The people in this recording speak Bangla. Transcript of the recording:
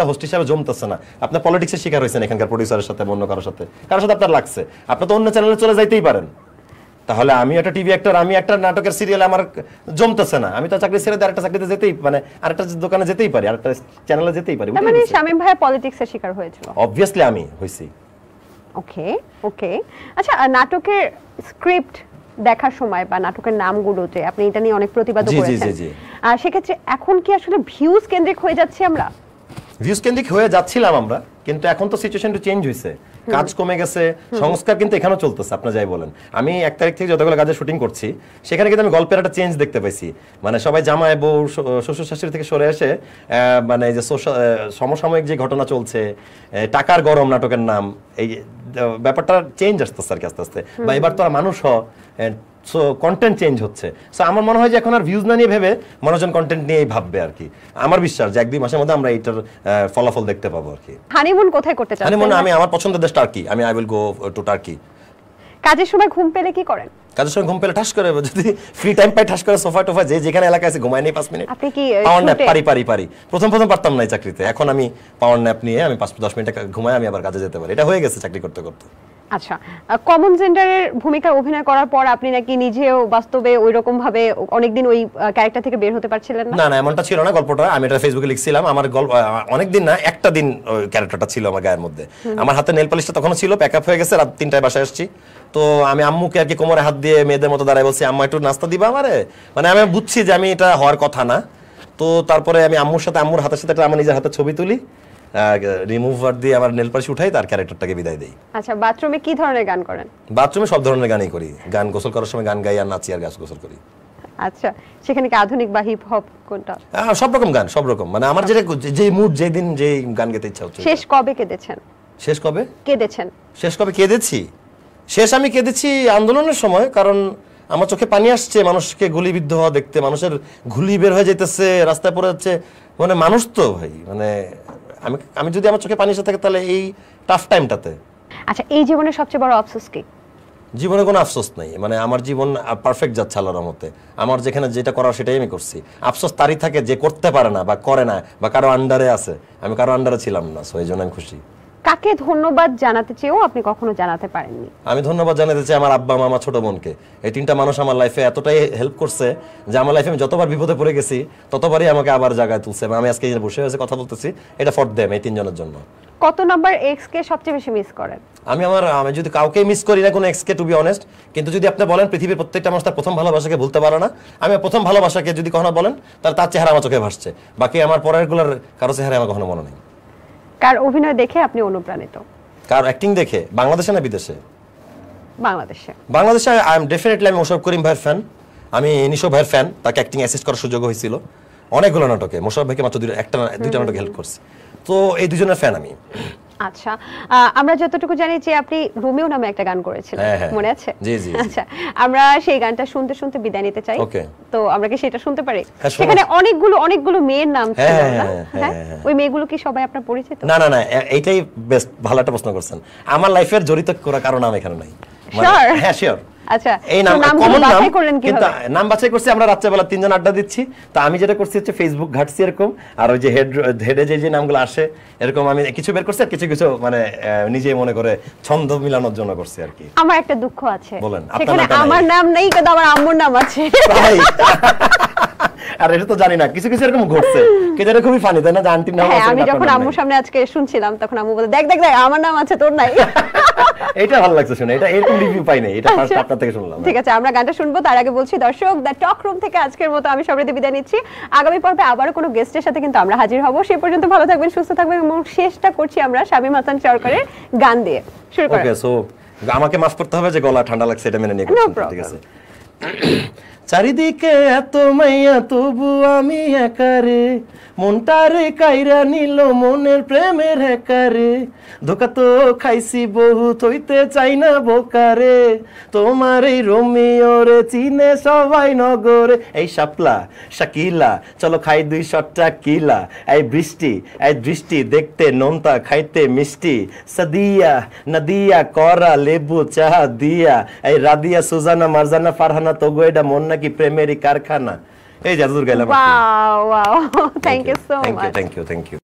হোস্ট হিসেবে জমতেছে না, আপনি পলিটিক্সের শিকার হয়েছেন এখানকার প্রডিউসারের সাথে অন্য কারোর সাথে আপনার লাগছে, আপনি তো অন্য চ্যানেলে চলে যাইতেই পারেন। তাহলে আমি একটা টিভি অ্যাক্টর, আমি একটা নাটকের সিরিয়ালে আমার জমতেছে না, আমি তো চাকরি ছেড়ে আরেকটা চাকরিতে যেতেই মানে আরেকটা দোকানে যেতেই পারি, আরেকটা চ্যানেলে যেতেই পারি। মানে শামীম ভাই পলিটিক্সের শিকার হয়েছিল? অবভিয়াসলি আমি হইছি। ওকে ওকে, আচ্ছা করেছেন স্ক্রিপ্ট দেখার সময় বা নাটকের নামগুলোতে আপনি এটা নিয়ে অনেক প্রতিবাদ করেছেন, সেক্ষেত্রে এখন কি আসলে ভিউজ কেন্দ্রিক হয়ে যাচ্ছে? আমরা ভিউজ কেন্দ্রিক হয়ে যাচ্ছিলাম আমরা, কিন্তু এখন তো সিচুয়েশনটা চেঞ্জ হয়েছে, কাজ কমে গেছে, সংস্কার কিন্তু এখানেও চলতেছে। আপনি যাই বলেন, আমি 1 তারিখ থেকে যতগুলো কাজে শুটিং করছি সেখানে কিন্তু আমি গল্পের একটা চেঞ্জ দেখতে পাইছি। মানে সবাই জামাই বউ শ্বশুর শাশুড়ি থেকে সরে এসে মানে যে সমসাময়িক যে ঘটনা চলছে, টাকার গরম নাটকের নাম, এই ব্যাপারটা চেঞ্জ আসতেছে আর কি আস্তে আস্তে। বা এবার তো মানুষ সো কন্টেন্ট চেঞ্জ হচ্ছে। সো আমার মনে হয় যে এখন আর ভিউজ না নিয়ে ভেবে মানুষজন কন্টেন্ট নিয়েই ভাববে আর কি। আমার বিশ্বাস যে 1-2 মাসের মধ্যে আমরা এইটার ফলাফল দেখতে পাবো আর কি। হানিমুন কোথায় করতে চান? হানিমুন আমি আমার পছন্দের দেশ টার্কি, আমি I will go to turkey. কাজের সময় ঘুম পেলে কি করেন? কাজের সময় ঘুম পেলে ঠাস করে, যদি ফ্রি টাইম পাই ঠাস করে সোফা টোফা যেখানে এলাকায় আছে ঘুমাই নেই 5 মিনিট। আপনি কি পাওয়ার ন্যাপ পারি? প্রথম পারতাম না এই চাকরিতে, এখন আমি পাওয়ার ন্যাপ নিয়ে আমি 5-10 মিনিট ঘুমাই, আমি আবার কাজে যেতে পারি। এটা হয়ে গেছে চাকরি করতে করতে। আচ্ছা, কমন জেন্ডারের ভূমিকা অভিনয় করার পর আপনি নাকি নিজেও বাস্তবে ওইরকম ভাবে অনেকদিন ওই ক্যারেক্টার থেকে বের হতে পারছিলেন না? না না, এমনটা ছিল না গল্পটা। আমি এটা ফেসবুকে লিখছিলাম, আমার অনেকদিন না, একটা দিন ওই ক্যারেক্টারটা ছিল আমার গায়ের মধ্যে। আমার হাতে নেল পলিশটা তখনও ছিল, প্যাকআপ হয়ে গেছে, রাত 3টায় বাসায় আসছি। তো আমি আম্মুকে আর কি কোমরে হাত দিয়ে মেয়েদের মতো দাঁড়ায় বলছি, আম্মা একটু নাস্তা দিবা আমারে। মানে আমি বুঝছি যে আমি এটা হওয়ার কথা না। তো তারপরে আমি আম্মুর হাতের সাথে আমার নিজের হাতে ছবি তুলি, রিমুভার দিয়ে আমার নেল পলিশ উঠাই, তার ক্যারেক্টারটাকে বিদায় দেই। আচ্ছা, বাথরুমে কি ধরনের গান করেন? বাথরুমে সব ধরনের গানই করি, গান গোসল করার সময় গান গাই আর নাচি আর গোসল করি। আচ্ছা, সেখানে কি আধুনিক বা হিপ হপ কোনটা? সব রকম গান, সব রকম। মানে আমার যে মুড, যেদিন যে গান গেতে ইচ্ছা হচ্ছে। শেষ কবে কেঁদেছেন? শেষ কবে কেঁদেছি? শেষ আমি কেঁদেছি আন্দোলনের সময়, কারণ আমার চোখে পানি আসছে মানুষকে গুলিবিদ্ধ হওয়া দেখতে, মানুষের গুলি বের হয়ে যেতেছে, রাস্তায় পড়ে যাচ্ছে। মানে মানুষ তো ভাই, মানে আমি যদি আমার চোখে পানি এসে থাকে তাহলে এই টাফ টাইমটাতে। আচ্ছা, এই জীবনের সবচেয়ে বড় আফসোস কি? জীবনে কোনো আফসোস নাই, মানে আমার জীবন পারফেক্ট যাচ্ছে আল্লাহর রহমতে। আমার যেখানে যেটা করার সেটাই আমি করছি। আফসোস তারই থাকে যে করতে পারে না বা করে না বা কারো আন্ডারে আছে। আমি কারো আন্ডারে ছিলাম না, সো এই জন্য আমি খুশি। কাকে ধন্যবাদ জানাতে চেয়েও আপনি কখনো জানাতে পারেননি? আমি ধন্যবাদ জানাতে চাই আমার আব্বা, মামা, ছোট বোনকে। এই 3টা মানুষ আমার লাইফে এতটাই হেল্প করছে যে আমার লাইফে আমি যতবার বিপদে পড়ে গেছি ততবারই আমাকে আবার জায়গায় তুলছে। আমি আজকে বসে বসে কথা বলতেছি, এটা ফর দেম, এই 3 জনের জন্য। কত নাম্বার এক্স কে সবচেয়ে বেশি মিস করেন? আমি যদি কাউকে মিস করি না কোনো এক্স কে, টু বি অনেস্ট। কিন্তু যদি আপনি বলেন পৃথিবীর প্রত্যেকটা মানুষ তার প্রথম ভালোবাসাকে ভুলতে পারে না, আমি প্রথম ভালোবাসাকে যদি কখনো বলেন তাহলে তার চেহারা আমার চোখে ভাসছে। বাকি আমার পরেরগুলোর কারো চেহারা আমার কখনো মনে নেই। কার অভিনয় দেখে আপনি অনুপ্রাণিত? কার অ্যাক্টিং দেখে? বাংলাদেশে না বিদেশে? বাংলাদেশে আই এম ডেফিনেটলি আমি মোশাররফ করিম ভাইয়ের ফ্যান, আমি নিশো ভাইয়ের ফ্যান। তাকে অ্যাক্টিং অ্যাসিস্ট করার সুযোগ হয়েছিল অনেকগুলো নাটকে। মোশাররফ ভাইকে মাত্র 2টা নাটকে হেল্প করছি। তো এই দুজনের ফ্যান আমি। আচ্ছা, আমরা যতটুকু জানি যে আপনি রোমিও নামে একটা গান করেছিলেন, মনে আছে? জি জি। আচ্ছা, আমরা সেই গানটা শুনতে শুনতে বিদায় নিতে চাই। ওকে, তো আমরা কি সেটা শুনতে পারি? সেখানে অনেকগুলো মেয়ের নাম ছিল না? হ্যাঁ, ওই মেয়েগুলো কি সবাই আপনার পরিচিত? না না না, এইটাই বেস্ট, ভালো একটা প্রশ্ন করছেন। আমার লাইফের জড়িত করা কারো নাম এখানে নাই। হ্যাঁ, শিওর। আচ্ছা, এই নাম কমন নাম, কিন্তু নাম বাছাই করছি আমরা রাত্রেবেলা 3 জন আড্ডা দিচ্ছি। তো আমি যেটা করছি হচ্ছে ফেসবুক ঘাটছি এরকম, আর ওই যে হেডে যে নামগুলো আসে এরকম আমি কিছু বের করছি, আর কিছু মানে নিজেই মনে করে ছন্দ মিলানোর জন্য করছি আর কি। আমার একটা দুঃখ আছে, বলেন। সেখানে আমার নাম নেই, কিন্তু আমার আম্মুর নাম আছে। আর এটা তো জানি না, কিছু এরকম ঘটছে, কিন্তু এটা খুবই ফানি, তাই না? আন্টির নাম আছে। আমি যখন আম্মুর সামনে আজকে শুনছিলাম তখন আম্মু বলে, দেখ আমার নাম আছে, তোর নাই। এটা ভালো লাগছে শুনে, এটা এরকম রিভিউ পাই নাই, এটা ফার্স্ট আপনার থেকে শুনলাম। ঠিক আছে, আমরা গানটা শুনবো। তার আগে বলছি দর্শক, দ্য টক রুম থেকে আজকের মতো আমি সবাইকে বিদায় নিচ্ছি। আগামী পর্বে আবারো কোনো গেস্টের সাথে কিন্তু আমরা হাজির হব। সেই পর্যন্ত ভালো থাকবেন, সুস্থ থাকবেন, এবং শেষটা করছি আমরা শামীম হাসান সরকারের গান দিয়ে। শুরু করি। ওকে, সো আমাকে মাফ করতে হবে যে গলা ঠান্ডা লাগছে, এটা মেনে নিয়ে করছি, ঠিক আছে? চারিদিকে এত মাইয়া তবু আমি একারে, মনটারে কাইরা নিল মনের প্রেমের একারে, ধোকা তো খাইছি বহুত, হইতে চাই না বোকারে, তোমার এই রোমিওরে চিনে সবাই নগরে। এই শাপলা শাকিলা চলো খাই 2 শটটা কিলা, এই দৃষ্টি দেখতে নোনতা খাইতে মিষ্টি, সাদিয়া নাদিয়া করা লেবু চা দিয়া, এই রাদিয়া সুজানা মারজানা ফারহানা তোগো এটা মন নাকি প্রেমেরই কারখানা। এই জাদুর গাইলাম। Wow, thank you so much. Thank you.